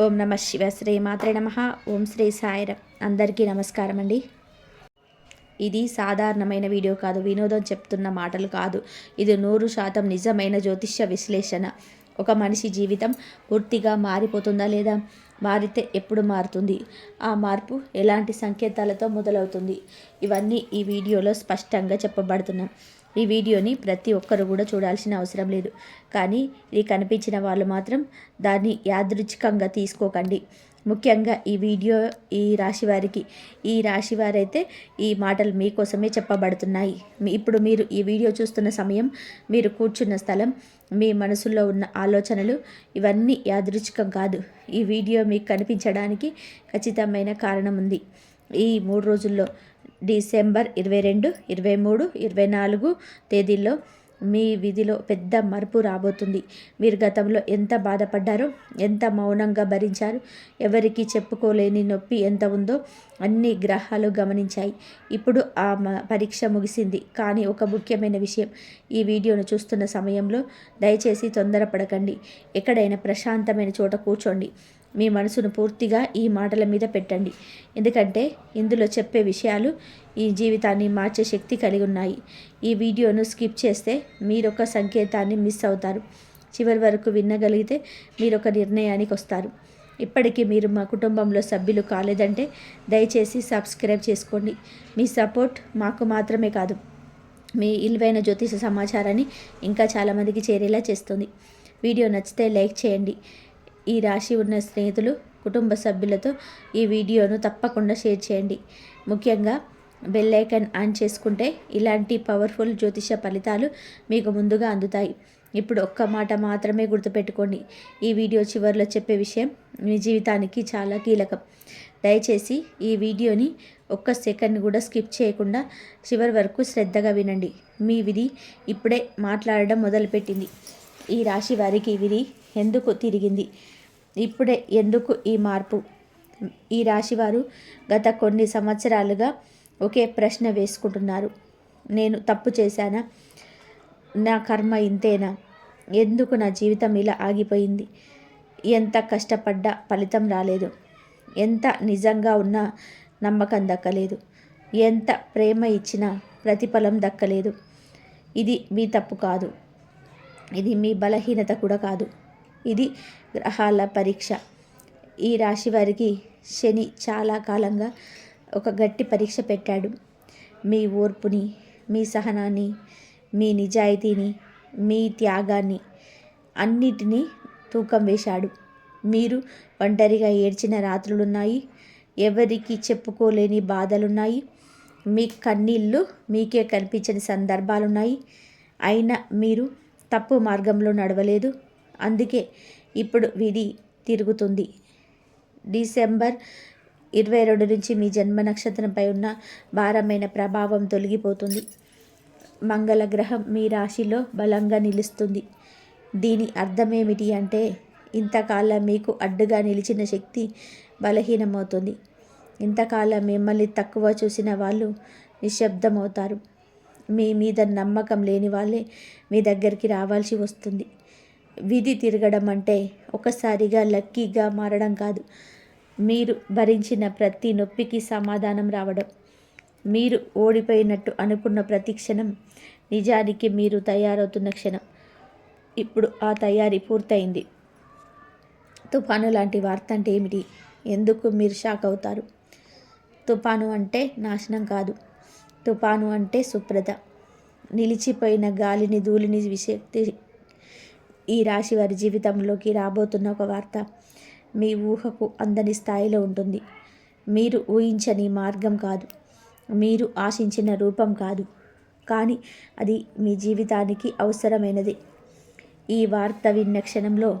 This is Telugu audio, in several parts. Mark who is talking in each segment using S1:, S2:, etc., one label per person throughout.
S1: ఓం నమ శివ శ్రీ మాత్రే నమ. ఓం శ్రీ సాయిరామ్. అందరికీ నమస్కారం అండి. ఇది సాధారణమైన వీడియో కాదు, వినోదం చెప్తున్న మాటలు కాదు. ఇది 100% నిజమైన జ్యోతిష్య విశ్లేషణ. ఒక మనిషి జీవితం పూర్తిగా మారిపోతుందా లేదా, మారితే ఎప్పుడు మారుతుంది, ఆ మార్పు ఎలాంటి సంకేతాలతో మొదలవుతుంది, ఇవన్నీ ఈ వీడియోలో స్పష్టంగా చెప్పబడుతున్నాం. ఈ వీడియోని ప్రతి ఒక్కరు కూడా చూడాల్సిన అవసరం లేదు, కానీ ఇది కనిపించిన వాళ్ళు మాత్రం దాన్ని యాదృచ్ఛికంగా తీసుకోకండి. ముఖ్యంగా ఈ వీడియో ఈ రాశి వారైతే ఈ మాటలు మీకోసమే చెప్పబడుతున్నాయి. ఇప్పుడు మీరు ఈ వీడియో చూస్తున్న సమయం, మీరు కూర్చున్న స్థలం, మీ మనసులో ఉన్న ఆలోచనలు ఇవన్నీ యాదృచ్ఛికం కాదు. ఈ వీడియో మీకు కనిపించడానికి ఖచ్చితమైన కారణం ఉంది. ఈ 3 రోజుల్లో డిసెంబర్ 22, 23, 24 తేదీల్లో మీ విధిలో పెద్ద మార్పు రాబోతుంది. మీరు గతంలో ఎంత బాధపడ్డారో, ఎంత మౌనంగా భరించారు, ఎవరికి చెప్పుకోలేని నొప్పి ఎంత ఉందో అన్ని గ్రహాలు గమనించాయి. ఇప్పుడు ఆ పరీక్ష ముగిసింది. కానీ ఒక ముఖ్యమైన విషయం, ఈ వీడియోను చూస్తున్న సమయంలో దయచేసి తొందరపడకండి. ఎక్కడైనా ప్రశాంతమైన చోట కూర్చోండి. మీ మనసును పూర్తిగా ఈ మాటల మీద పెట్టండి. ఎందుకంటే ఇందులో చెప్పే విషయాలు ఈ జీవితాన్ని మార్చే శక్తి కలిగి ఉన్నాయి. ఈ వీడియోను స్కిప్ చేస్తే మీరొక సంకేతాన్ని మిస్ అవుతారు. చివరి వరకు వినగలిగితే మీరొక నిర్ణయానికి వస్తారు. ఇప్పటికీ మీరు మా కుటుంబంలో సభ్యులు కాలేదంటే దయచేసి సబ్స్క్రైబ్ చేసుకోండి. మీ సపోర్ట్ మాకు మాత్రమే కాదు, మీ విలువైన జ్యోతిష సమాచారాన్ని ఇంకా చాలామందికి చేరేలా చేస్తుంది. వీడియో నచ్చితే లైక్ చేయండి. ఈ రాశి ఉన్న స్నేహితులు, కుటుంబ సభ్యులతో ఈ వీడియోను తప్పకుండా షేర్ చేయండి. ముఖ్యంగా బెల్ ఐకాన్ ఆన్ చేసుకుంటే ఇలాంటి పవర్ఫుల్ జ్యోతిష ఫలితాలు మీకు ముందుగా అందుతాయి. ఇప్పుడు ఒక్క మాట మాత్రమే గుర్తుపెట్టుకోండి, ఈ వీడియో చివరిలో చెప్పే విషయం మీ జీవితానికి చాలా కీలకం. దయచేసి ఈ వీడియోని ఒక్క సెకండ్ కూడా స్కిప్ చేయకుండా చివరి వరకు శ్రద్ధగా వినండి. మీ విధి ఇప్పుడే మాట్లాడడం మొదలుపెట్టింది. ఈ రాశి వారికి విధి ఎందుకు తిరిగింది, ఇప్పుడే ఎందుకు ఈ మార్పు? ఈ రాశివారు గత కొన్ని సంవత్సరాలుగా ఒకే ప్రశ్న వేసుకుంటున్నారు. నేను తప్పు చేశానా? నా కర్మ ఇంతేనా? ఎందుకు నా జీవితం ఇలా ఆగిపోయింది? ఎంత కష్టపడ్డా ఫలితం రాలేదు, ఎంత నిజంగా ఉన్నా నమ్మకం దక్కలేదు, ఎంత ప్రేమ ఇచ్చినా ప్రతిఫలం దక్కలేదు. ఇది మీ తప్పు కాదు, ఇది మీ బలహీనత కూడా కాదు, ఇది గ్రహాల పరీక్ష. ఈ రాశి వారికి శని చాలా కాలంగా ఒక గట్టి పరీక్ష పెట్టాడు. మీ ఓర్పుని, మీ సహనాన్ని, మీ నిజాయితీని, మీ త్యాగాన్ని అన్నిటినీ తూకం వేశాడు. మీరు ఒంటరిగా ఏడ్చిన రాత్రులున్నాయి, ఎవరికి చెప్పుకోలేని బాధలున్నాయి, మీ కన్నీళ్ళు మీకే కనిపించని సందర్భాలున్నాయి. అయినా మీరు తప్పు మార్గంలో నడవలేదు. అందుకే ఇప్పుడు విధి తిరుగుతుంది. డిసెంబర్ 22 నుంచి మీ జన్మ నక్షత్రంపై ఉన్న భారమైన ప్రభావం తొలగిపోతుంది. మంగళ గ్రహం మీ రాశిలో బలంగా నిలుస్తుంది. దీని అర్థమేమిటి అంటే, ఇంతకాలం మీకు అడ్డుగా నిలిచిన శక్తి బలహీనమవుతుంది. ఇంతకాలం మిమ్మల్ని తక్కువ చూసిన వాళ్ళు నిశ్శబ్దమవుతారు. మీ మీద నమ్మకం లేని వాళ్ళే మీ దగ్గరికి రావాల్సి వస్తుంది. విధి తిరగడం అంటే ఒకసారిగా లక్కీగా మారడం కాదు, మీరు భరించిన ప్రతి నొప్పికి సమాధానం రావడం. మీరు ఓడిపోయినట్టు అనుకున్న ప్రతి క్షణం నిజానికి మీరు తయారవుతున్న క్షణం. ఇప్పుడు ఆ తయారీ పూర్తయింది. తుఫాను లాంటి వార్త అంటే ఏమిటి? ఎందుకు మీరు షాక్ అవుతారు? తుఫాను అంటే నాశనం కాదు, తుఫాను అంటే శుభ్రత, నిలిచిపోయిన గాలిని, ధూళిని విశక్తి. ఈ రాశి వారి జీవితంలోకి రాబోతున్న ఒక వార్త మీ ఊహకు అందని స్థాయిలో ఉంటుంది. మీరు ఊహించని మార్గం కాదు, మీరు ఆశించిన రూపం కాదు, కానీ అది మీ జీవితానికి అవసరమైనది. ఈ వార్త విన్న క్షణంలో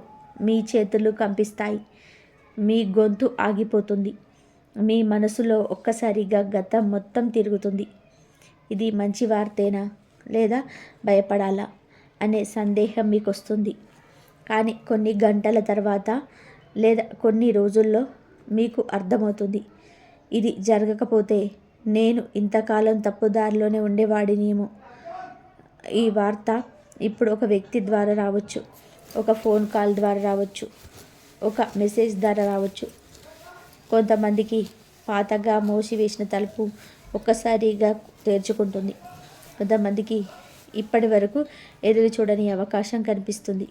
S1: మీ చేతులు కంపిస్తాయి, మీ గొంతు ఆగిపోతుంది, మీ మనసులో ఒక్కసారిగా గతం మొత్తం తిరుగుతుంది. ఇది మంచి వార్తేనా, లేదా భయపడాలా అనే సందేహం మీకు వస్తుంది. కానీ కొన్ని గంటల తర్వాత లేదా కొన్ని రోజుల్లో మీకు అర్థమవుతుంది, ఇది జరగకపోతే నేను ఇంతకాలం తప్పుదారిలోనే ఉండేవాడినేమో. ఈ వార్త ఇప్పుడు ఒక వ్యక్తి ద్వారా రావచ్చు, ఒక ఫోన్ కాల్ ద్వారా రావచ్చు, ఒక మెసేజ్ ద్వారా రావచ్చు. కొంతమందికి పాతగా మూసివేసిన తలుపు ఒక్కసారిగా తెరుచుకుంటుంది. కొంతమందికి ఇప్పటి వరకు ఎదురు చూడని అవకాశం కనిపిస్తుంది.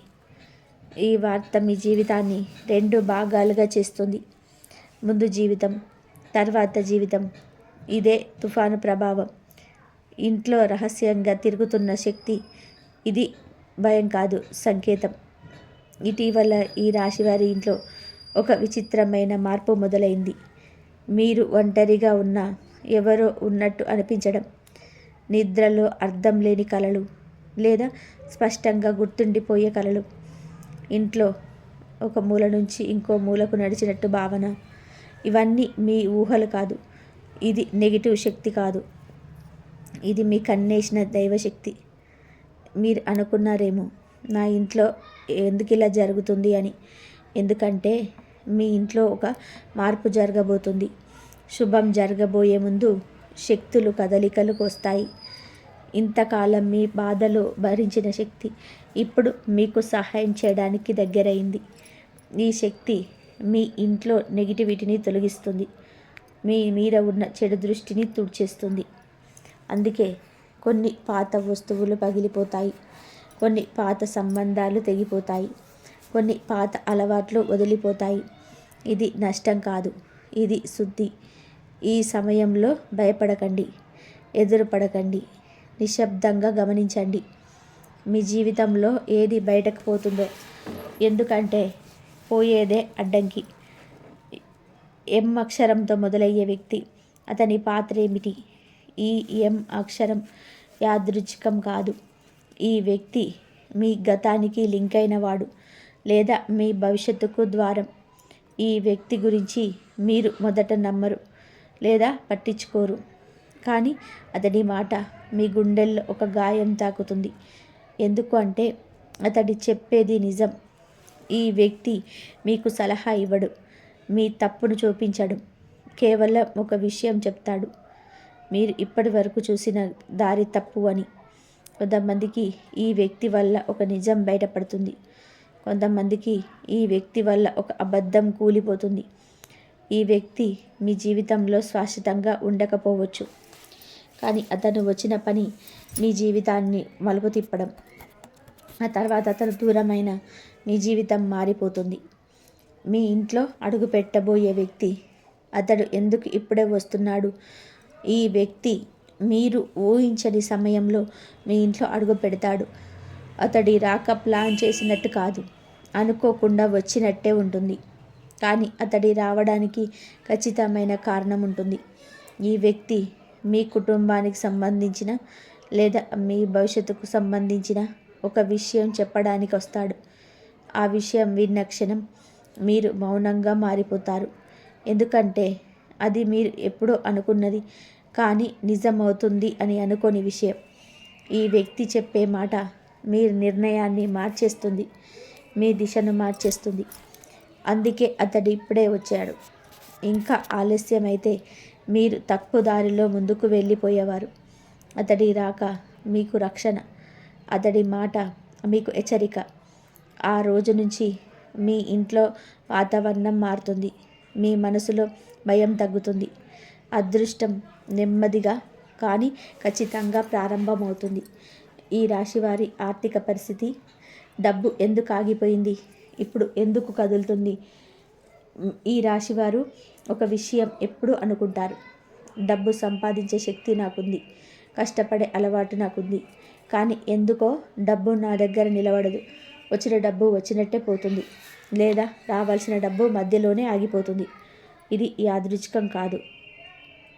S1: ఈ వార్త మీ జీవితాన్ని 2 భాగాలుగా చేస్తుంది. ముందు జీవితం, తర్వాత జీవితం. ఇదే తుఫాను ప్రభావం. ఇంట్లో రహస్యంగా తిరుగుతున్న శక్తి. ఇది భయం కాదు, సంకేతం. ఇటీవల ఈ రాశివారి ఇంట్లో ఒక విచిత్రమైన మార్పు మొదలైంది. మీరు ఒంటరిగా ఉన్న ఎవరో ఉన్నట్టు అనిపించడం, నిద్రలో అర్థం లేని కలలు లేదా స్పష్టంగా గుర్తుండిపోయే కలలు, ఇంట్లో ఒక మూల నుంచి ఇంకో మూలకు నడిచినట్టు భావన. ఇవన్నీ మీ ఊహలు కాదు. ఇది నెగిటివ్ శక్తి కాదు. ఇది మీ కన్నేసిన దైవశక్తి. మీరు అనుకున్నారేమో, నా ఇంట్లో ఎందుకు ఇలా జరుగుతుంది అని. ఎందుకంటే మీ ఇంట్లో ఒక మార్పు జరగబోతుంది. శుభం జరగబోయే ముందు శక్తులు కదలికలకు వస్తాయి. ఇంతకాలం మీ బాధలో భరించిన శక్తి ఇప్పుడు మీకు సహాయం చేయడానికి దగ్గరైంది. ఈ శక్తి మీ ఇంట్లో నెగిటివిటీని తొలగిస్తుంది. మీ మీద ఉన్న చెడు దృష్టిని తుడిచేస్తుంది. అందుకే కొన్ని పాత వస్తువులు పగిలిపోతాయి, కొన్ని పాత సంబంధాలు తెగిపోతాయి, కొన్ని పాత అలవాట్లు వదిలిపోతాయి. ఇది నష్టం కాదు, ఇది శుద్ధి. ఈ సమయంలో భయపడకండి, ఎదురుపడకండి, నిశ్శబ్దంగా గమనించండి. మీ జీవితంలో ఏది బయటకు పోతుందో. ఎందుకంటే పోయేదే అడ్డంకి. ఎం అక్షరంతో మొదలయ్యే వ్యక్తి, అతని పాత్ర ఏమిటి? ఈ ఎం అక్షరం యాదృచ్ఛికం కాదు. ఈ వ్యక్తి మీ గతానికి లింక్ అయినవాడు లేదా మీ భవిష్యత్తుకు ద్వారం. ఈ వ్యక్తి గురించి మీరు మొదట నమ్మరు లేదా పట్టించుకోరు. కానీ అతడి మాట మీ గుండెల్లో ఒక గాయం తాకుతుంది. ఎందుకు అంటే అతడి చెప్పేది నిజం. ఈ వ్యక్తి మీకు సలహా ఇవ్వడు, మీ తప్పును చూపించడు, కేవలం ఒక విషయం చెప్తాడు. మీరు ఇప్పటి వరకు చూసిన దారి తప్పు అని. కొంతమందికి ఈ వ్యక్తి వల్ల ఒక నిజం బయటపడుతుంది. కొంతమందికి ఈ వ్యక్తి వల్ల ఒక అబద్ధం కూలిపోతుంది. ఈ వ్యక్తి మీ జీవితంలో శాశ్వతంగా ఉండకపోవచ్చు, కానీ అతను వచ్చిన పని మీ జీవితాన్ని మలుపు తిప్పడం. ఆ తర్వాత అతను దూరమైన మీ జీవితం మారిపోతుంది. మీ ఇంట్లో అడుగు పెట్టబోయే వ్యక్తి, అతడు ఎందుకు ఇప్పుడే వస్తున్నాడు? ఈ వ్యక్తి మీరు ఊహించని సమయంలో మీ ఇంట్లో అడుగు పెడతాడు. అతడి రాక ప్లాన్ చేసినట్టు కాదు, అనుకోకుండా వచ్చినట్టే ఉంటుంది. కానీ అతడి రావడానికి ఖచ్చితమైన కారణం ఉంటుంది. ఈ వ్యక్తి మీ కుటుంబానికి సంబంధించిన లేదా మీ భవిష్యత్తుకు సంబంధించిన ఒక విషయం చెప్పడానికి వస్తాడు. ఆ విషయం విన్న క్షణం మీరు మౌనంగా మారిపోతారు. ఎందుకంటే అది మీరు ఎప్పుడో అనుకున్నది కానీ నిజమవుతుంది అని అనుకోని విషయం. ఈ వ్యక్తి చెప్పే మాట మీ నిర్ణయాన్ని మార్చేస్తుంది, మీ దిశను మార్చేస్తుంది. అందుకే అతడు ఇప్పుడే వచ్చాడు. ఇంకా ఆలస్యమైతే మీరు తప్పు దారిలో ముందుకు వెళ్ళిపోయేవారు. అతడి రాక మీకు రక్షణ, అతడి మాట మీకు హెచ్చరిక. ఆ రోజు నుంచి మీ ఇంట్లో వాతావరణం మారుతుంది. మీ మనసులో భయం తగ్గుతుంది. అదృష్టం నెమ్మదిగా కానీ ఖచ్చితంగా ప్రారంభమవుతుంది. ఈ రాశివారి ఆర్థిక పరిస్థితి, డబ్బు ఎందుకు ఆగిపోయింది, ఇప్పుడు ఎందుకు కదులుతుంది? ఈ రాశివారు ఒక విషయం ఎప్పుడు అనుకుంటారు, డబ్బు సంపాదించే శక్తి నాకుంది, కష్టపడే అలవాటు నాకుంది, కానీ ఎందుకో డబ్బు నా దగ్గర నిలబడదు. వచ్చిన డబ్బు వచ్చినట్టే పోతుంది, లేదా రావాల్సిన డబ్బు మధ్యలోనే ఆగిపోతుంది. ఇది యాదృచ్ఛికం కాదు.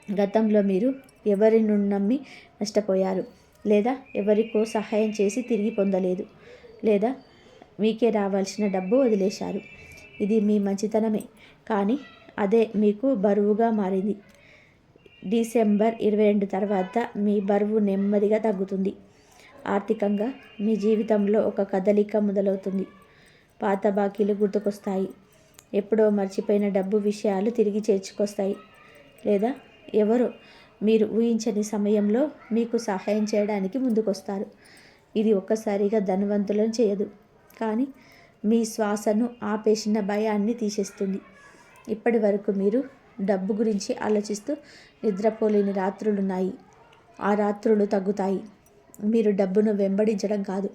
S1: గతంలో మీరు ఎవరిని నమ్మి నష్టపోయారు, లేదా ఎవరికో సహాయం చేసి తిరిగి పొందలేదు, లేదా మీకే రావాల్సిన డబ్బు వదిలేశారు. ఇది మీ మంచితనమే, కానీ అదే మీకు బరువుగా మారింది. డిసెంబర్ 22 తర్వాత మీ బరువు నెమ్మదిగా తగ్గుతుంది. ఆర్థికంగా మీ జీవితంలో ఒక కదలిక మొదలవుతుంది. పాత బాకీలు గుర్తుకొస్తాయి. ఎప్పుడో మర్చిపోయిన డబ్బు విషయాలు తిరిగి చేర్చుకొస్తాయి. లేదా ఎవరో మీరు ఊహించని సమయంలో మీకు సహాయం చేయడానికి ముందుకొస్తారు. ఇది ఒక్కసారిగా ధనవంతులను చేయదు, కానీ మీ శ్వాసను ఆపేసిన భయాన్ని తీసేస్తుంది. ఇప్పటి వరకు మీరు డబ్బు గురించి ఆలోచిస్తూ నిద్రపోలేని రాత్రులున్నాయి. ఆ రాత్రులు తగ్గుతాయి. మీరు డబ్బును వెంబడించడం కాదు,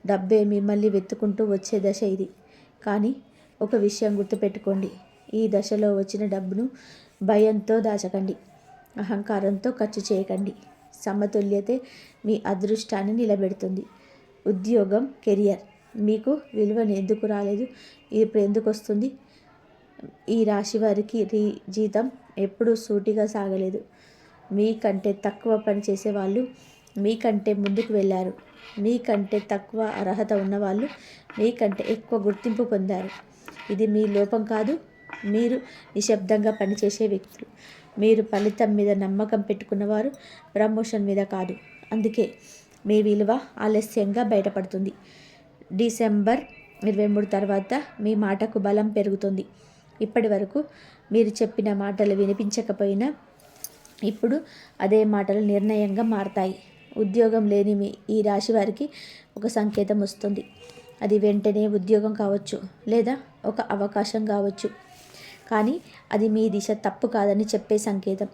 S1: డబ్బే మిమ్మల్ని వెతుక్కుంటూ వచ్చే దశ ఇది. కానీ ఒక విషయం గుర్తుపెట్టుకోండి, ఈ దశలో వచ్చిన డబ్బును భయంతో దాచకండి, అహంకారంతో ఖర్చు చేయకండి. సమతుల్యతే మీ అదృష్టాన్ని నిలబెడుతుంది. ఉద్యోగం, కెరియర్ మీకు విలువను ఎందుకు రాలేదు, ఇప్పుడు ఎందుకు వస్తుంది? ఈ రాశి వారికి జీతం ఎప్పుడూ సూటిగా సాగలేదు. మీకంటే తక్కువ పని చేసేవాళ్ళు మీకంటే ముందుకు వెళ్ళారు. మీకంటే తక్కువ అర్హత ఉన్నవాళ్ళు మీకంటే ఎక్కువ గుర్తింపు పొందారు. ఇది మీ లోపం కాదు, మీరు నిశ్శబ్దంగా పనిచేసే వ్యక్తులు. మీరు ఫలితం మీద నమ్మకం పెట్టుకున్నవారు, ప్రమోషన్ మీద కాదు. అందుకే మీ విలువ ఆలస్యంగా బయటపడుతుంది. డిసెంబర్ 23 తర్వాత మీ మాటకు బలం పెరుగుతుంది. ఇప్పటి వరకు మీరు చెప్పిన మాటలు వినిపించకపోయినా ఇప్పుడు అదే మాటలు నిర్ణయంగా మారతాయి. ఉద్యోగం లేని ఈ రాశి వారికి ఒక సంకేతం వస్తుంది. అది వెంటనే ఉద్యోగం కావచ్చు, లేదా ఒక అవకాశం కావచ్చు. కానీ అది మీ దిశ తప్పు కాదని చెప్పే సంకేతం.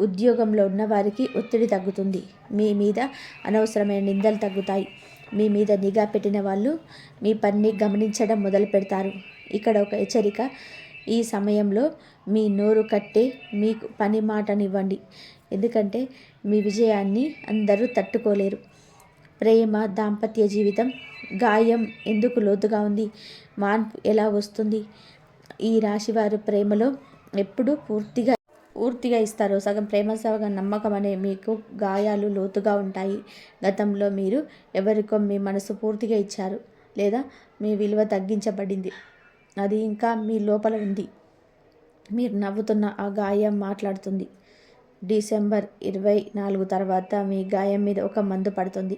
S1: ఉద్యోగంలో ఉన్న వారికి ఒత్తిడి తగ్గుతుంది. మీ మీద అనవసరమైన నిందలు తగ్గుతాయి. మీ మీద నిఘా పెట్టిన వాళ్ళు మీ పనిని గమనించడం మొదలు పెడతారు. ఇక్కడ ఒక హెచ్చరిక, ఈ సమయంలో మీ నోరు కట్టే మీకు పని మాటనివ్వండి. ఎందుకంటే మీ విజయాన్ని అందరూ తట్టుకోలేరు. ప్రేమ, దాంపత్య జీవితం, గాయం ఎందుకు లోతుగా ఉంది, మార్పు ఎలా వస్తుంది? ఈ రాశివారు ప్రేమలో ఎప్పుడు పూర్తిగా ఇస్తారు. సగం ప్రేమ, సగం నమ్మకం అనే మీకు గాయాలు లోతుగా ఉంటాయి. గతంలో మీరు ఎవరికో మీ మనసు పూర్తిగా ఇచ్చారు, లేదా మీ విలువ తగ్గించబడింది. అది ఇంకా మీ లోపల ఉంది. మీరు నవ్వుతున్న ఆ గాయం మాట్లాడుతుంది. డిసెంబర్ 24 తర్వాత మీ గాయం మీద ఒక మందు పడుతుంది.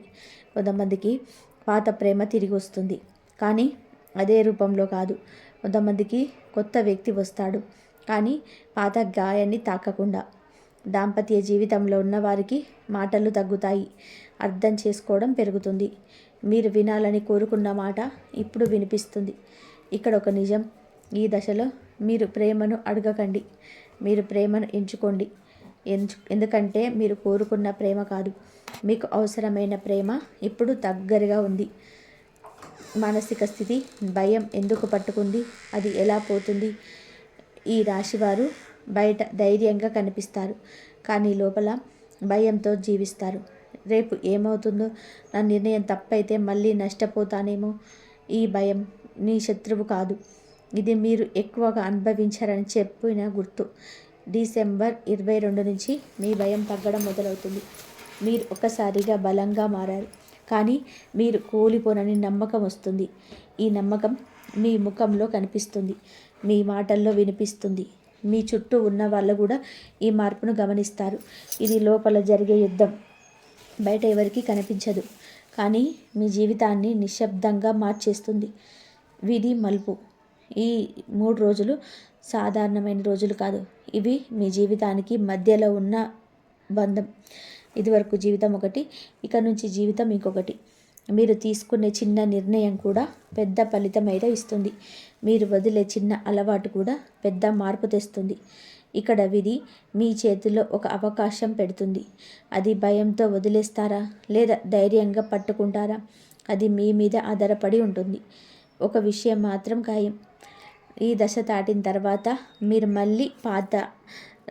S1: కొంతమందికి పాత ప్రేమ తిరిగి వస్తుంది, కానీ అదే రూపంలో కాదు. కొంతమందికి కొత్త వ్యక్తి వస్తాడు, కానీ పాత గాయాన్ని తాకకుండా. దాంపత్య జీవితంలో ఉన్న వారికి మాటలు తగ్గుతాయి, అర్థం చేసుకోవడం పెరుగుతుంది. మీరు వినాలని కోరుకున్న మాట ఇప్పుడు వినిపిస్తుంది. ఇక్కడ ఒక నిజం, ఈ దశలో మీరు ప్రేమను అడగకండి, మీరు ప్రేమను ఎంచుకోండి. ఎందుకంటే మీరు కోరుకున్న ప్రేమ కాదు, మీకు అవసరమైన ప్రేమ ఇప్పుడు దగ్గరగా ఉంది. మానసిక స్థితి, భయం ఎందుకు పట్టుకుంది, అది ఎలా పోతుంది? ఈ రాశివారు బయట ధైర్యంగా కనిపిస్తారు, కానీ లోపల భయంతో జీవిస్తారు. రేపు ఏమవుతుందో, నా నిర్ణయం తప్పైతే మళ్ళీ నష్టపోతానేమో. ఈ భయం నీ శత్రువు కాదు, ఇది మీరు ఎక్కువగా అనుభవించారని చెప్పిన గుర్తు. డిసెంబర్ 22 నుంచి మీ భయం తగ్గడం మొదలవుతుంది. మీరు ఒక్కసారిగా బలంగా మారారు, కానీ మీరు కోల్పోనని నమ్మకం వస్తుంది. ఈ నమ్మకం మీ ముఖంలో కనిపిస్తుంది, మీ మాటల్లో వినిపిస్తుంది. మీ చుట్టూ ఉన్న వాళ్ళు కూడా ఈ మార్పును గమనిస్తారు. ఇది లోపల జరిగే యుద్ధం, బయట ఎవరికీ కనిపించదు, కానీ మీ జీవితాన్ని నిశ్శబ్దంగా మార్చేస్తుంది. విధి మలుపు. ఈ 3 రోజులు సాధారణమైన రోజులు కాదు, ఇవి మీ జీవితానికి మధ్యలో ఉన్న బంధం. ఇదివరకు జీవితం ఒకటి, ఇక నుంచి జీవితం ఇంకొకటి. మీరు తీసుకునే చిన్న నిర్ణయం కూడా పెద్ద ఫలితం అయితే ఇస్తుంది. మీరు వదిలే చిన్న అలవాటు కూడా పెద్ద మార్పు తెస్తుంది. ఇక్కడ విధి మీ చేతిలో ఒక అవకాశం పెడుతుంది. అది భయంతో వదిలేస్తారా, లేదా ధైర్యంగా పట్టుకుంటారా, అది మీ మీద ఆధారపడి ఉంటుంది. ఒక విషయం మాత్రం ఖాయం, ఈ దశ దాటిన తర్వాత మీరు మళ్ళీ పాత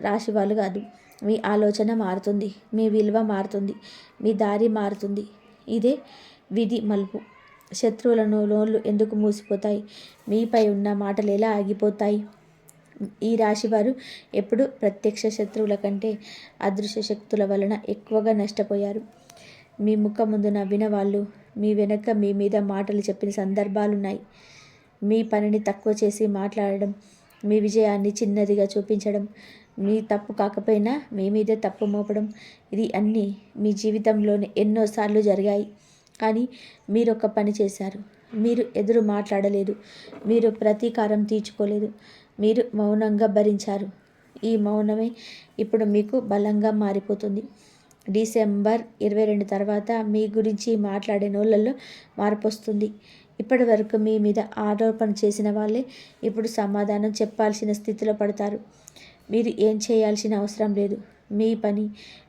S1: రాశి వాళ్ళు కాదు. మీ ఆలోచన మారుతుంది, మీ విలువ మారుతుంది, మీ దారి మారుతుంది. ఇదే విధి మలుపు. శత్రువుల నోళ్ళు ఎందుకు మూసిపోతాయి, మీపై ఉన్న మాటలు ఎలా ఆగిపోతాయి? ఈ రాశివారు ఎప్పుడు ప్రత్యక్ష శత్రువుల కంటే అదృశ్య శక్తుల వలన ఎక్కువగా నష్టపోయారు. మీ ముఖం ముందు నవ్విన వాళ్ళు మీ వెనక మీ మీద మాటలు చెప్పిన సందర్భాలున్నాయి. మీ పనిని తక్కువ చేసి మాట్లాడడం, మీ విజయాన్ని చిన్నదిగా చూపించడం, మీ తప్పు కాకపోయినా మీ మీదే తప్పు మోపడం, ఇది అన్నీ మీ జీవితంలోనే ఎన్నోసార్లు జరిగాయి. కానీ మీరు ఒక పని చేశారు, మీరు ఎదురు మాట్లాడలేదు, మీరు ప్రతీకారం తీర్చుకోలేదు, మీరు మౌనంగా భరించారు. ఈ మౌనమే ఇప్పుడు మీకు బలంగా మారిపోతుంది. డిసెంబర్ 22 తర్వాత మీ గురించి మాట్లాడే నోళ్ళల్లో మార్పు వస్తుంది. ఇప్పటి వరకు మీ మీద ఆరోపణ చేసిన వాళ్ళే ఇప్పుడు సమాధానం చెప్పాల్సిన స్థితిలో పడతారు. మీరు ఏం చేయాల్సిన అవసరం లేదు. మీ పని,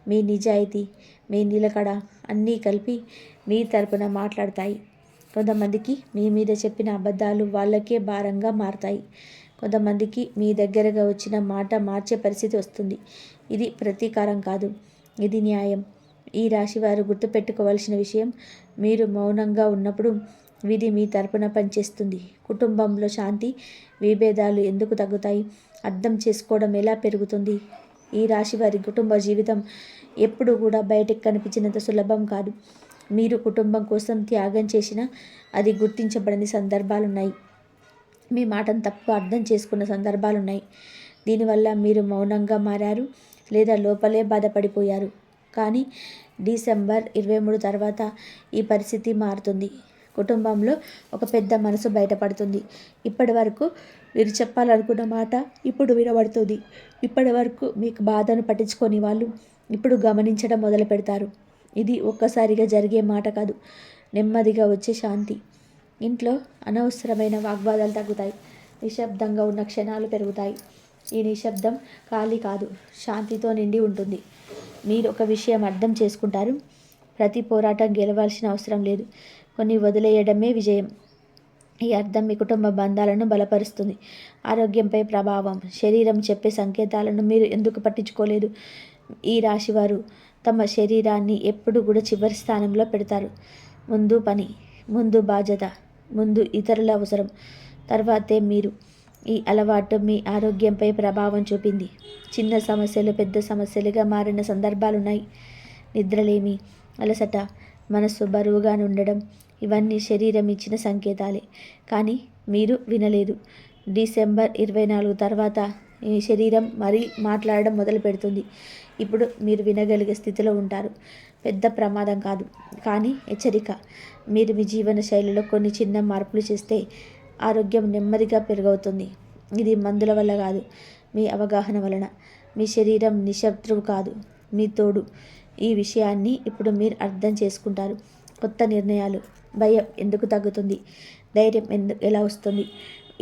S1: మీ నిజాయితీ, మీ నిలకడ అన్నీ కలిపి మీ తరపున మాట్లాడతాయి. కొంతమందికి మీ మీద చెప్పిన అబద్ధాలు వాళ్ళకే భారంగా మారతాయి. కొంతమందికి మీ దగ్గరగా వచ్చిన మాట మార్చే పరిస్థితి వస్తుంది. ఇది ప్రతీకారం కాదు, ఇది న్యాయం. ఈ రాశివారు గుర్తుపెట్టుకోవాల్సిన విషయం, మీరు మౌనంగా ఉన్నప్పుడు విధి మీ తరపున పనిచేస్తుంది. కుటుంబంలో శాంతి, విభేదాలు ఎందుకు తగ్గుతాయి? అర్థం చేసుకోవడం ఎలా పెరుగుతుంది? ఈ రాశివారి కుటుంబ జీవితం ఎప్పుడు కూడా బయటకు కనిపించినంత సులభం కాదు. మీరు కుటుంబం కోసం త్యాగం చేసినా అది గుర్తించబడని సందర్భాలున్నాయి. మీ మాటను తప్పు అర్థం చేసుకున్న సందర్భాలున్నాయి. దీనివల్ల మీరు మౌనంగా మారారు, లేదా లోపలే బాధపడిపోయారు. కానీ డిసెంబర్ 23 తర్వాత ఈ పరిస్థితి మారుతుంది. కుటుంబంలో ఒక పెద్ద మనసు బయటపడుతుంది. ఇప్పటి వరకు మీరు చెప్పాలనుకున్న మాట ఇప్పుడు వినబడుతుంది. ఇప్పటి వరకు మీకు బాధను పట్టించుకొని వాళ్ళు ఇప్పుడు గమనించడం మొదలు పెడతారు. ఇది ఒక్కసారిగా జరిగే మాట కాదు, నెమ్మదిగా వచ్చే శాంతి. ఇంట్లో అనవసరమైన వాగ్వాదాలు తగ్గుతాయి. నిశ్శబ్దంగా ఉన్న క్షణాలు పెరుగుతాయి. ఈ నిశ్శబ్దం ఖాళీ కాదు, శాంతితో నిండి ఉంటుంది. మీరు ఒక విషయం అర్థం చేసుకుంటారు, ప్రతి పోరాటం గెలవాల్సిన అవసరం లేదు, కొన్ని వదిలేయడమే విజయం. ఈ అర్థం మీ కుటుంబ బంధాలను బలపరుస్తుంది. ఆరోగ్యంపై ప్రభావం, శరీరం చెప్పే సంకేతాలను మీరు ఎందుకు పట్టించుకోలేదు? ఈ రాశివారు తమ శరీరాన్ని ఎప్పుడు కూడా చివరి స్థానంలో పెడతారు. ముందు పని, ముందు బాధ్యత, ముందు ఇతరుల అవసరం, తర్వాతే మీరు. ఈ అలవాటు మీ ఆరోగ్యంపై ప్రభావం చూపింది. చిన్న సమస్యలు పెద్ద సమస్యలుగా మారిన సందర్భాలున్నాయి. నిద్రలేమి, అలసట, మనస్సు బరువుగా ఉండడం, ఇవన్నీ శరీరం ఇచ్చిన సంకేతాలే. కానీ మీరు వినలేదు. డిసెంబర్ 24 తర్వాత ఈ శరీరం మరీ మాట్లాడడం మొదలు పెడుతుంది. ఇప్పుడు మీరు వినగలిగే స్థితిలో ఉంటారు. పెద్ద ప్రమాదం కాదు, కానీ హెచ్చరిక. మీరు మీ జీవన శైలిలో కొన్ని చిన్న మార్పులు చేస్తే ఆరోగ్యం నెమ్మదిగా పెరుగవుతుంది. ఇది మందుల వల్ల కాదు, మీ అవగాహన వలన. మీ శరీరం నిశత్రువు కాదు, మీ తోడు. ఈ విషయాన్ని ఇప్పుడు మీరు అర్థం చేసుకుంటారు. కొత్త నిర్ణయాలు, భయం ఎందుకు తగ్గుతుంది? ధైర్యం ఎలా వస్తుంది?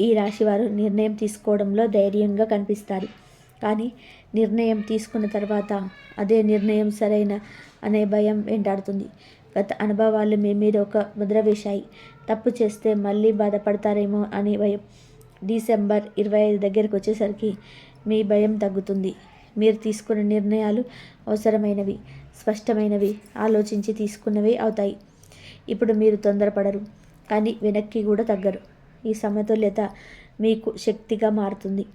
S1: ఈ రాశివారు నిర్ణయం తీసుకోవడంలో ధైర్యంగా కనిపిస్తారు. కానీ నిర్ణయం తీసుకున్న తర్వాత అదే నిర్ణయం సరైన అనే భయం వెంటాడుతుంది. గత అనుభవాలు మీ మీద ఒక ముద్ర వేశాయి. తప్పు చేస్తే మళ్ళీ బాధపడతారేమో అని భయం. డిసెంబర్ 25 దగ్గరకు వచ్చేసరికి మీ భయం తగ్గుతుంది. మీరు తీసుకున్న నిర్ణయాలు అవసరమైనవి, స్పష్టమైనవి, ఆలోచించి తీసుకున్నవే అవుతాయి. ఇప్పుడు మీరు తొందరపడరు, కానీ వెనక్కి కూడా తగ్గరు. ఈ సమతుల్యత మీకు శక్తిగా మారుతుంది.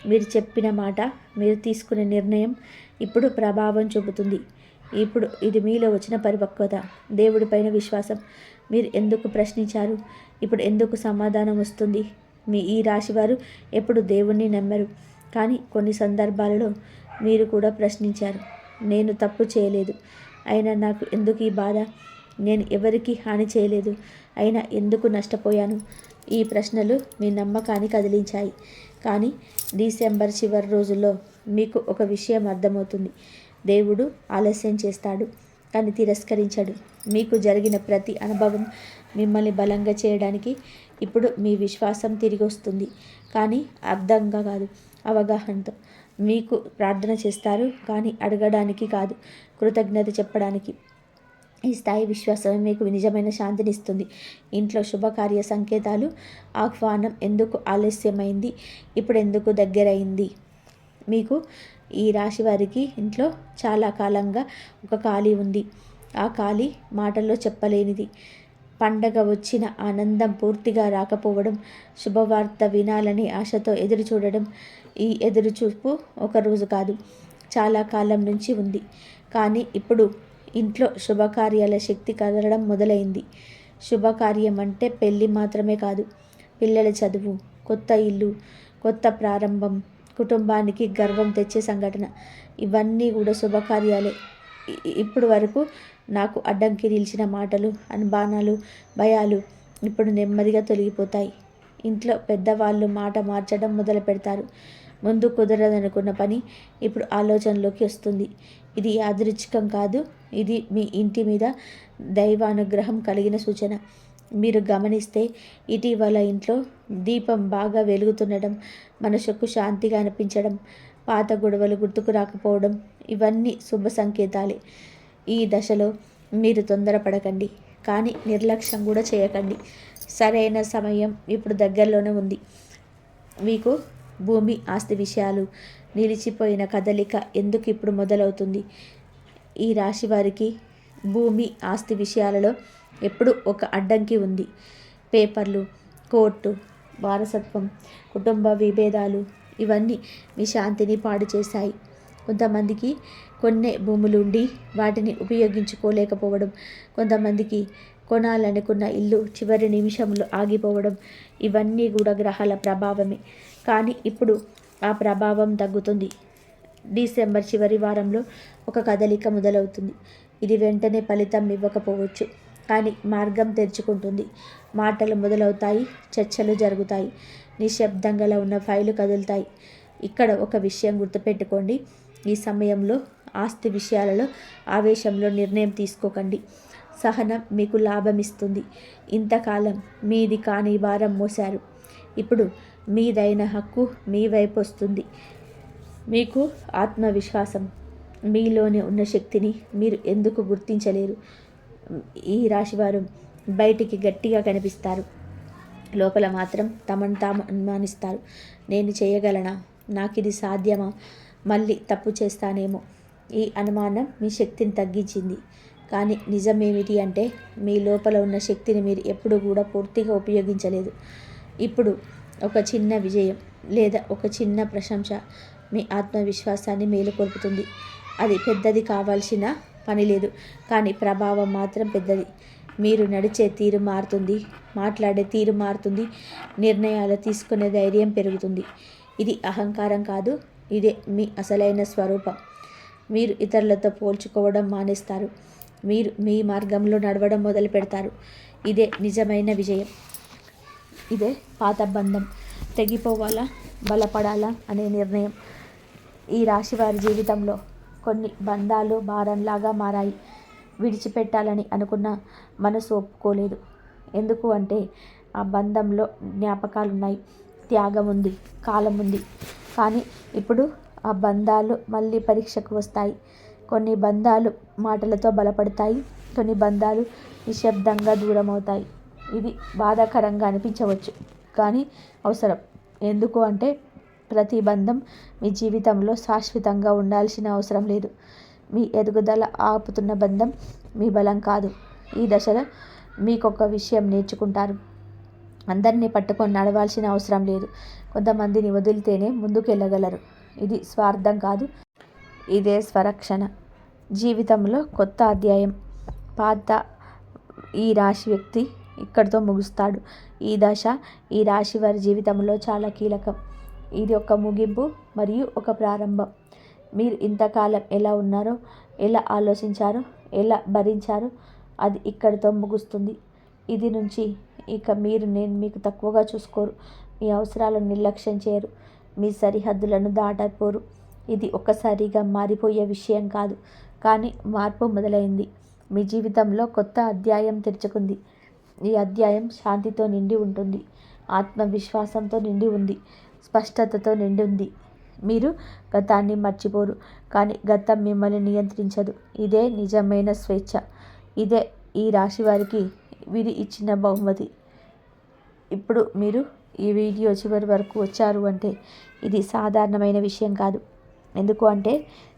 S1: మీరు చెప్పిన మాట, మీరు తీసుకునే నిర్ణయం ఇప్పుడు ప్రభావం చూపుతుంది. ఇప్పుడు ఇది మీలో వచ్చిన పరిపక్వత, దేవుడిపైన విశ్వాసం. మీరు ఎందుకు ప్రశ్నించారు? ఇప్పుడు ఎందుకు సమాధానం వస్తుంది? ఈ రాశివారు ఎప్పుడు దేవుణ్ణి నమ్మరు, కానీ కొన్ని సందర్భాలలో మీరు కూడా ప్రశ్నించారు. నేను తప్పు చేయలేదు, అయినా నాకు ఎందుకు ఈ బాధ? నేను ఎవరికి హాని చేయలేదు, అయినా ఎందుకు నష్టపోయాను? ఈ ప్రశ్నలు మీ నమ్మకాన్ని కదిలించాయి. కానీ డిసెంబర్ చివరి రోజుల్లో మీకు ఒక విషయం అర్థమవుతుంది. దేవుడు ఆలస్యం చేస్తాడు, కానీ తిరస్కరించడు. మీకు జరిగిన ప్రతి అనుభవం మిమ్మల్ని బలంగా చేయడానికి. ఇప్పుడు మీ విశ్వాసం తిరిగి వస్తుంది, కానీ అర్థంగా కాదు, అవగాహనతో. మీకు ప్రార్థన చేస్తారు, కానీ అడగడానికి కాదు, కృతజ్ఞత చెప్పడానికి. ఈ స్థాయి విశ్వాసమే మీకు నిజమైన శాంతినిస్తుంది. ఇంట్లో శుభకార్య సంకేతాలు, ఆహ్వానం ఎందుకు ఆలస్యమైంది, ఇప్పుడు ఎందుకు దగ్గరైంది? మీకు ఈ రాశి వారికి ఇంట్లో చాలా కాలంగా ఒక ఖాళీ ఉంది. ఆ ఖాళీ మాటల్లో చెప్పలేనిది. పండగ వచ్చిన ఆనందం పూర్తిగా రాకపోవడం, శుభవార్త వినాలని ఆశతో ఎదురు చూడడం. ఈ ఎదురుచూపు ఒకరోజు కాదు, చాలా కాలం నుంచి ఉంది. కానీ ఇప్పుడు ఇంట్లో శుభకార్యాల శక్తి కదలడం మొదలైంది. శుభకార్యం అంటే పెళ్ళి మాత్రమే కాదు, పిల్లల చదువు, కొత్త ఇల్లు, కొత్త ప్రారంభం, కుటుంబానికి గర్వం తెచ్చే సంఘటన. ఇవన్నీ కూడా శుభకార్యాలే. ఇప్పుడు వరకు నాకు అడ్డంకి నిలిచిన మాటలు, అనుమానాలు, భయాలు ఇప్పుడు నెమ్మదిగా తొలగిపోతాయి. ఇంట్లో పెద్దవాళ్ళు మాట మార్చడం మొదలు పెడతారు. ముందు కుదరదనుకున్న పని ఇప్పుడు ఆలోచనలోకి వస్తుంది. ఇది యాదృచ్ఛికం కాదు, ఇది మీ ఇంటి మీద దైవానుగ్రహం కలిగిన సూచన. మీరు గమనిస్తే ఇటీవల ఇంట్లో దీపం బాగా వెలుగుతుండడం, మనసుకు శాంతిగా అనిపించడం, పాత గొడవలు గుర్తుకు రాకపోవడం ఇవన్నీ శుభ సంకేతాలే. ఈ దశలో మీరు తొందరపడకండి, కానీ నిర్లక్ష్యం కూడా చేయకండి. సరైన సమయం ఇప్పుడు దగ్గరలోనే ఉంది. మీకు భూమి ఆస్తి విషయాలు నిలిచిపోయిన కదలిక ఎందుకు ఇప్పుడు మొదలవుతుంది? ఈ రాశి వారికి భూమి ఆస్తి విషయాలలో ఎప్పుడు ఒక అడ్డంకి ఉంది. పేపర్లు, కోర్టు, వారసత్వం, కుటుంబ విభేదాలు ఇవన్నీ మీ శాంతిని పాడు చేశాయి. కొంతమందికి కొన్నే భూములు ఉండి వాటిని ఉపయోగించుకోలేకపోవడం, కొంతమందికి కొనాలనుకున్న ఇల్లు చివరి నిమిషంలో ఆగిపోవడం ఇవన్నీ కూడా గ్రహాల ప్రభావమే. కానీ ఇప్పుడు ఆ ప్రభావం తగ్గుతుంది. డిసెంబర్ చివరి వారంలో ఒక కదలిక మొదలవుతుంది. ఇది వెంటనే ఫలితం ఇవ్వకపోవచ్చు, కానీ మార్గం తెరుచుకుంటుంది. మాటలు మొదలవుతాయి, చర్చలు జరుగుతాయి, నిశ్శబ్దంగా ఉన్న ఫైలు కదులుతాయి. ఇక్కడ ఒక విషయం గుర్తుపెట్టుకోండి, ఈ సమయంలో ఆస్తి విషయాలలో ఆవేశంలో నిర్ణయం తీసుకోకండి. సహనం మీకు లాభమిస్తుంది. ఇంతకాలం మీది కాని భారం మోశారు. ఇప్పుడు మీదైన హక్కు మీ వైపు వస్తుంది. మీకు ఆత్మవిశ్వాసం, మీలోనే ఉన్న శక్తిని మీరు ఎందుకు గుర్తించలేరు? ఈ రాశివారు బయటికి గట్టిగా కనిపిస్తారు, లోపల మాత్రం తమను తాము అనుమానిస్తారు. నేను చేయగలనా? నాకు ఇది సాధ్యమా? మళ్ళీ తప్పు చేస్తానేమో? ఈ అనుమానం మీ శక్తిని తగ్గించింది. కానీ నిజమేమిటి అంటే మీ లోపల ఉన్న శక్తిని మీరు ఎప్పుడు కూడా పూర్తిగా ఉపయోగించలేదు. ఇప్పుడు ఒక చిన్న విజయం లేదా ఒక చిన్న ప్రశంస మీ ఆత్మవిశ్వాసాన్ని మేలుకొల్పుతుంది. అది పెద్దది కావాల్సిన పని లేదు, కానీ ప్రభావం మాత్రం పెద్దది. మీరు నడిచే తీరు మారుతుంది, మాట్లాడే తీరు మారుతుంది, నిర్ణయాలు తీసుకునే ధైర్యం పెరుగుతుంది. ఇది అహంకారం కాదు, ఇదే మీ అసలైన స్వరూపం. మీరు ఇతరులతో పోల్చుకోవడం మానేస్తారు. మీరు మీ మార్గంలో నడవడం మొదలు పెడతారు. ఇదే నిజమైన విజయం. ఇదే పాత బంధం తెగిపోవాలా, బలపడాలా అనే నిర్ణయం. ఈ రాశి వారి జీవితంలో కొన్ని బంధాలు భారంలాగా మారాయి. విడిచిపెట్టాలని అనుకున్న మనసు ఒప్పుకోలేదు. ఎందుకు అంటే ఆ బంధంలో జ్ఞాపకాలున్నాయి, త్యాగం ఉంది, కాలం ఉంది. కానీ ఇప్పుడు ఆ బంధాలు మళ్ళీ పరీక్షకు వస్తాయి. కొన్ని బంధాలు మాటలతో బలపడతాయి, కొన్ని బంధాలు నిశ్శబ్దంగా దూరం అవుతాయి. ఇది బాధాకరంగా అనిపించవచ్చు, కానీ అవసరం. ఎందుకు అంటే ప్రతి బంధం మీ జీవితంలో శాశ్వతంగా ఉండాల్సిన అవసరం లేదు. మీ ఎదుగుదల ఆపుతున్న బంధం మీ బలం కాదు. ఈ దశలో మీకొక విషయం నేర్చుకుంటారు, అందరినీ పట్టుకొని నడవాల్సిన అవసరం లేదు. కొంతమందిని వదిలితేనే ముందుకు వెళ్ళగలరు. ఇది స్వార్థం కాదు, ఇదే స్వరక్షణ. జీవితంలో కొత్త అధ్యాయం. పాత ఈ రాశి వ్యక్తి ఇక్కడితో ముగుస్తాడు. ఈ దశ ఈ రాశి వారి జీవితంలో చాలా కీలకం. ఇది ఒక ముగింపు మరియు ఒక ప్రారంభం. మీరు ఇంతకాలం ఎలా ఉన్నారో, ఎలా ఆలోచించారో, ఎలా భరించారో అది ఇక్కడితో ముగుస్తుంది. ఇది నుంచి ఇక నేను మీకు తక్కువగా చూసుకోరు, మీ అవసరాలను నిర్లక్ష్యం చేయరు, మీ సరిహద్దులను దాటపోరు. ఇది ఒక్కసారిగా మారిపోయే విషయం కాదు, కానీ మార్పు మొదలైంది. మీ జీవితంలో కొత్త అధ్యాయం తెరుచుకుంది. ఈ అధ్యాయం శాంతితో నిండి ఉంటుంది, ఆత్మవిశ్వాసంతో నిండి ఉంది, స్పష్టతతో నిండి ఉంది. మీరు గతాన్ని మర్చిపోరు, కానీ గతం మిమ్మల్ని నియంత్రించదు. ఇదే నిజమైన స్వేచ్ఛ. ఇదే ఈ రాశి వారికి విధి ఇచ్చిన బహుమతి. ఇప్పుడు మీరు ఈ వీడియో చివరి వరకు వచ్చారు అంటే ఇది సాధారణమైన విషయం కాదు. ఎందుకు అంటే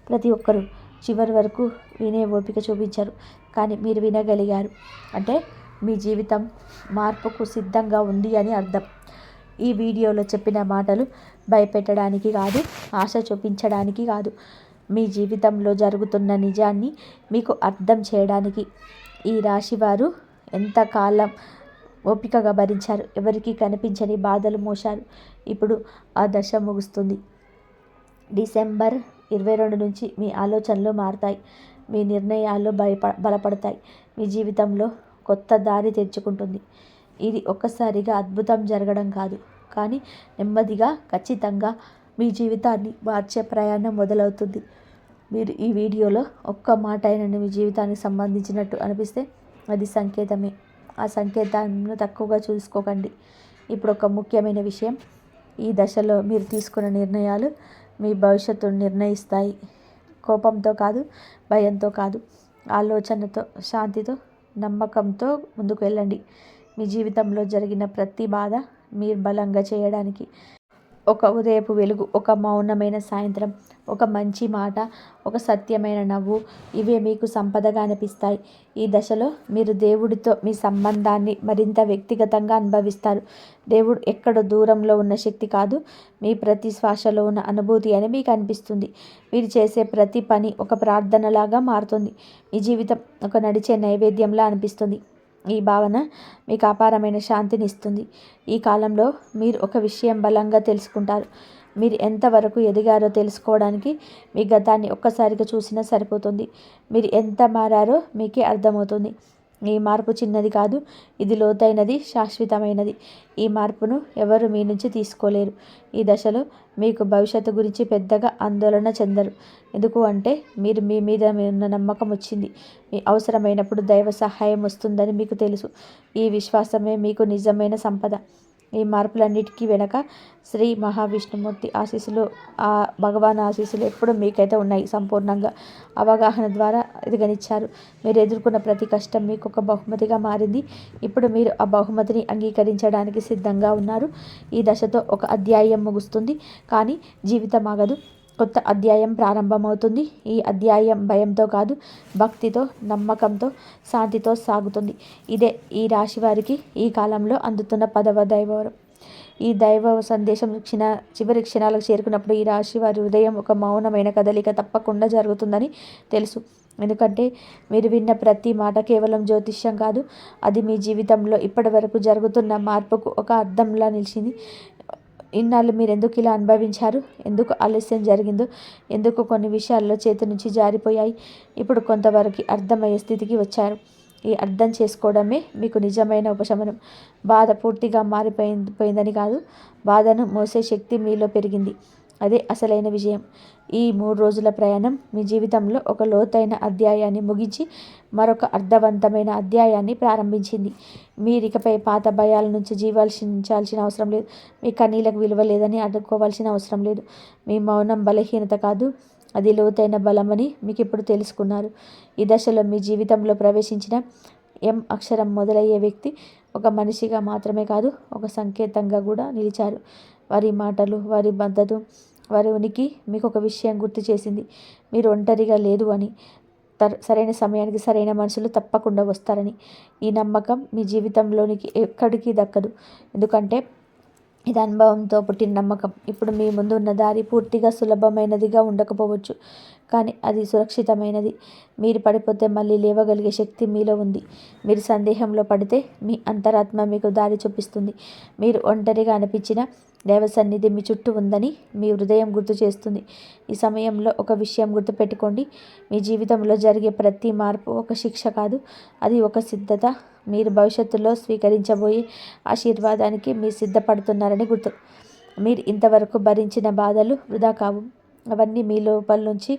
S1: ప్రతి ఒక్కరూ చివరి వరకు వినే ఓపిక చూపించారు, కానీ మీరు వినగలిగారు అంటే మీ జీవితం మార్పుకు సిద్ధంగా ఉంది అని అర్థం. ఈ వీడియోలో చెప్పిన మాటలు భయపెట్టడానికి కాదు, ఆశ చూపించడానికి కాదు, మీ జీవితంలో జరుగుతున్న నిజాన్ని మీకు అర్థం చేయడానికి. ఈ రాశివారు ఎంతకాలం ఓపికగా భరించారు, ఎవరికి కనిపించని బాధలు మోశారు. ఇప్పుడు ఆ దశ ముగుస్తుంది. డిసెంబర్ 22 నుంచి మీ ఆలోచనలు మారుతాయి, మీ నిర్ణయాలు బలపడతాయి, మీ జీవితంలో కొత్త దారి తెరుచుకుంటుంది. ఇది ఒక్కసారిగా అద్భుతం జరగడం కాదు, కానీ నెమ్మదిగా ఖచ్చితంగా మీ జీవితాన్ని మార్చే ప్రయాణం మొదలవుతుంది. మీరు ఈ వీడియోలో ఒక్క మాట అయినా మీ జీవితానికి సంబంధించినట్టు అనిపిస్తే అది సంకేతమే. ఆ సంకేతాలను తక్కువగా చూసుకోకండి. ఇప్పుడు ఒక ముఖ్యమైన విషయం, ఈ దశలో మీరు తీసుకున్న నిర్ణయాలు మీ భవిష్యత్తును నిర్ణయిస్తాయి. కోపంతో కాదు, భయంతో కాదు, ఆలోచనతో, శాంతితో, నమ్మకంతో ముందుకు వెళ్ళండి. మీ జీవితంలో జరిగిన ప్రతి బాధ మీరు బలంగా చేయడానికి, ఒక ఉదయపు వెలుగు, ఒక మౌనమైన సాయంత్రం, ఒక మంచి మాట, ఒక సత్యమైన నవ్వు, ఇవే మీకు సంపదగా అనిపిస్తాయి. ఈ దశలో మీరు దేవుడితో మీ సంబంధాన్ని మరింత వ్యక్తిగతంగా అనుభవిస్తారు. దేవుడు ఎక్కడో దూరంలో ఉన్న శక్తి కాదు, మీ ప్రతి శ్వాసలో ఉన్న అనుభూతి అని మీకు అనిపిస్తుంది. మీరు చేసే ప్రతి పని ఒక ప్రార్థనలాగా మారుతుంది. మీ జీవితం ఒక నడిచే నైవేద్యంలా అనిపిస్తుంది. ఈ భావన మీకు అపారమైన శాంతిని ఇస్తుంది. ఈ కాలంలో మీరు ఒక విషయం బలంగా తెలుసుకుంటారు. మీరు ఎంతవరకు ఎదిగారో తెలుసుకోవడానికి మీ గతాన్ని ఒక్కసారిగా చూసినా సరిపోతుంది. మీరు ఎంత మారారో మీకే అర్థమవుతుంది. ఈ మార్పు చిన్నది కాదు, ఇది లోతైనది, శాశ్వతమైనది. ఈ మార్పును ఎవరు మీ నుంచి తీసుకోలేరు. ఈ దశలో మీకు భవిష్యత్తు గురించి పెద్దగా ఆందోళన చెందరు. ఎందుకు అంటే మీరు మీ మీద ఉన్న నమ్మకం వచ్చింది. మీ అవసరమైనప్పుడు దైవ సహాయం వస్తుందని మీకు తెలుసు. ఈ విశ్వాసమే మీకు నిజమైన సంపద. ఈ మార్పులన్నిటికీ వెనక శ్రీ మహావిష్ణుమూర్తి ఆశీస్సులు, ఆ భగవాన్ ఆశీస్సులు ఎప్పుడు మీకైతే ఉన్నాయి. సంపూర్ణంగా అవగాహన ద్వారా ఎదగనిచ్చారు. మీరు ఎదుర్కొన్న ప్రతి కష్టం మీకు ఒక బహుమతిగా మారింది. ఇప్పుడు మీరు ఆ బహుమతిని అంగీకరించడానికి సిద్ధంగా ఉన్నారు. ఈ దశతో ఒక అధ్యాయం ముగుస్తుంది, కానీ జీవితం ఆగదు. కొత్త అధ్యాయం ప్రారంభమవుతుంది. ఈ అధ్యాయం భయంతో కాదు, భక్తితో, నమ్మకంతో, శాంతితో సాగుతుంది. ఇదే ఈ రాశి వారికి ఈ కాలంలో అందుతున్న 10వ దైవవరం. ఈ దైవ సందేశం చివరి క్షణాలకు చేరుకున్నప్పుడు ఈ రాశి వారి హృదయం ఒక మౌనమైన కదలిక తప్పకుండా జరుగుతుందని తెలుసు. ఎందుకంటే మీరు విన్న ప్రతి మాట కేవలం జ్యోతిష్యం కాదు, అది మీ జీవితంలో ఇప్పటి వరకు జరుగుతున్న మార్పుకు ఒక అర్థంలా నిలిచింది. ఇన్నాళ్ళు మీరు ఎందుకు ఇలా అనుభవించారు, ఎందుకు ఆలస్యం జరిగిందో, ఎందుకు కొన్ని విషయాల్లో చేతి నుంచి జారిపోయాయి, ఇప్పుడు కొంతవరకు అర్థమయ్యే స్థితికి వచ్చారు. ఈ అర్థం చేసుకోవడమే మీకు నిజమైన ఉపశమనం. బాధ పూర్తిగా మారిపోయిందని కాదు, బాధను మోసే శక్తి మీలో పెరిగింది. అదే అసలైన విజయం. ఈ 3 రోజుల ప్రయాణం మీ జీవితంలో ఒక లోతైన అధ్యాయాన్ని ముగించి మరొక అర్థవంతమైన అధ్యాయాన్ని ప్రారంభించింది. మీరికపై పాత భయాల నుంచి జీవించాల్సిన అవసరం లేదు. మీ కన్నీళ్ళకు విలువ లేదని అడ్డుకోవాల్సిన అవసరం లేదు. మీ మౌనం బలహీనత కాదు, అది లోతైన బలమని మీకు ఇప్పుడు తెలుసుకున్నారు. ఈ దశలో మీ జీవితంలో ప్రవేశించిన ఎం అక్షరం మొదలయ్యే వ్యక్తి ఒక మనిషిగా మాత్రమే కాదు, ఒక సంకేతంగా కూడా నిలిచారు. వారి మాటలు, వారి మద్దతు, వారి ఉనికి మీకు ఒక విషయం గుర్తు చేసింది. మీరు ఒంటరిగా లేదు అని, సరైన సమయానికి సరైన మనుషులు తప్పకుండా వస్తారని. ఈ నమ్మకం మీ జీవితంలోనికి ఎక్కడికి దక్కదు. ఎందుకంటే ఇది అనుభవంతో పుట్టిన నమ్మకం. ఇప్పుడు మీ ముందు ఉన్న దారి పూర్తిగా సులభమైనదిగా ఉండకపోవచ్చు, కానీ అది సురక్షితమైనది. మీరు పడిపోతే మళ్ళీ లేవగలిగే శక్తి మీలో ఉంది. మీరు సందేహంలో పడితే మీ అంతరాత్మ మీకు దారి చూపిస్తుంది. మీరు ఒంటరిగా అనిపించిన దైవ సన్నిధి మీ చుట్టూ ఉందని మీ హృదయం గుర్తు చేస్తుంది. ఈ సమయంలో ఒక విషయం గుర్తుపెట్టుకోండి, మీ జీవితంలో జరిగే ప్రతి మార్పు ఒక శిక్ష కాదు, అది ఒక సిద్ధత. మీరు భవిష్యత్తులో స్వీకరించబోయే ఆశీర్వాదానికి మీరు సిద్ధపడుతున్నారని గుర్తు. మీరు ఇంతవరకు భరించిన బాధలు వృధా కావు, అవన్నీ మీ లోపల నుంచి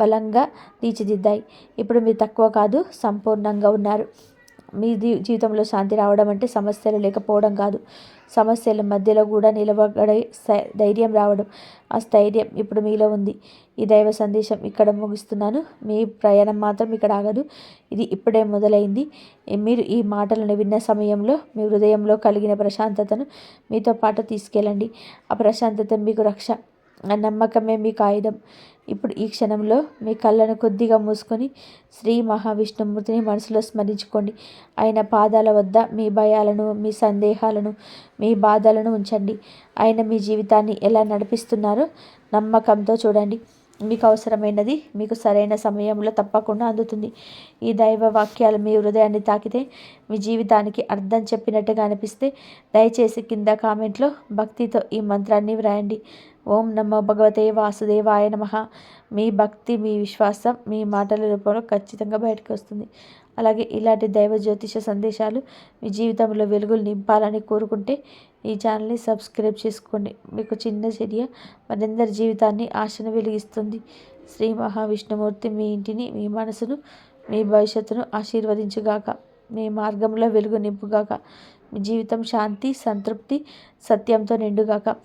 S1: బలంగా తీర్చిదిద్దాయి. ఇప్పుడు మీరు తక్కువ కాదు, సంపూర్ణంగా ఉన్నారు. మీ జీవితంలో శాంతి రావడం అంటే సమస్యలు లేకపోవడం కాదు, సమస్యల మధ్యలో కూడా నిలబడే ధైర్యం రావడం. ఆ స్థైర్యం ఇప్పుడు మీలో ఉంది. ఈ దైవ సందేశం ఇక్కడ ముగిస్తున్నాను. మీ ప్రయాణం మాత్రం ఇక్కడ ఆగదు, ఇది ఇప్పుడే మొదలైంది. మీరు ఈ మాటలను విన్న సమయంలో మీ హృదయంలో కలిగిన ప్రశాంతతను మీతో పాటు తీసుకెళ్ళండి. ఆ ప్రశాంతత మీకు రక్ష, ఆ నమ్మకమే మీకు ఆయుధం. ఇప్పుడు ఈ క్షణంలో మీ కళ్ళను కొద్దిగా మూసుకొని శ్రీ మహావిష్ణుమూర్తిని మనసులో స్మరించుకోండి. ఆయన పాదాల వద్ద మీ భయాలను, మీ సందేహాలను, మీ బాధలను ఉంచండి. ఆయన మీ జీవితాన్ని ఎలా నడిపిస్తున్నారో నమ్మకంతో చూడండి. మీకు అవసరమైనది మీకు సరైన సమయంలో తప్పకుండా అందుతుంది. ఈ దైవ వాక్యాలు మీ హృదయాన్ని తాకితే, మీ జీవితానికి అర్థం చెప్పినట్టుగా అనిపిస్తే దయచేసి కింద కామెంట్లో భక్తితో ఈ మంత్రాన్ని వ్రాయండి. ఓం నమో భగవతే వాసుదేవాయ నమః. మీ భక్తి, మీ విశ్వాసం మీ మాటల రూపంలో ఖచ్చితంగా బయటకు వస్తుంది. అలాగే ఇలాంటి దైవ జ్యోతిష సందేశాలు మీ జీవితంలో వెలుగులు నింపాలని కోరుకుంటే ఈ ఛానల్ని సబ్స్క్రైబ్ చేసుకోండి. మీకు చిన్న చర్య మనందరి జీవితాన్ని ఆశను వెలిగిస్తుంది. శ్రీ మహావిష్ణుమూర్తి మీ ఇంటిని, మీ మనసును, మీ భవిష్యత్తును ఆశీర్వదించుగాక. మీ మార్గంలో వెలుగు నింపుగాక. మీ జీవితం శాంతి, సంతృప్తి, సత్యంతో నిండుగాక.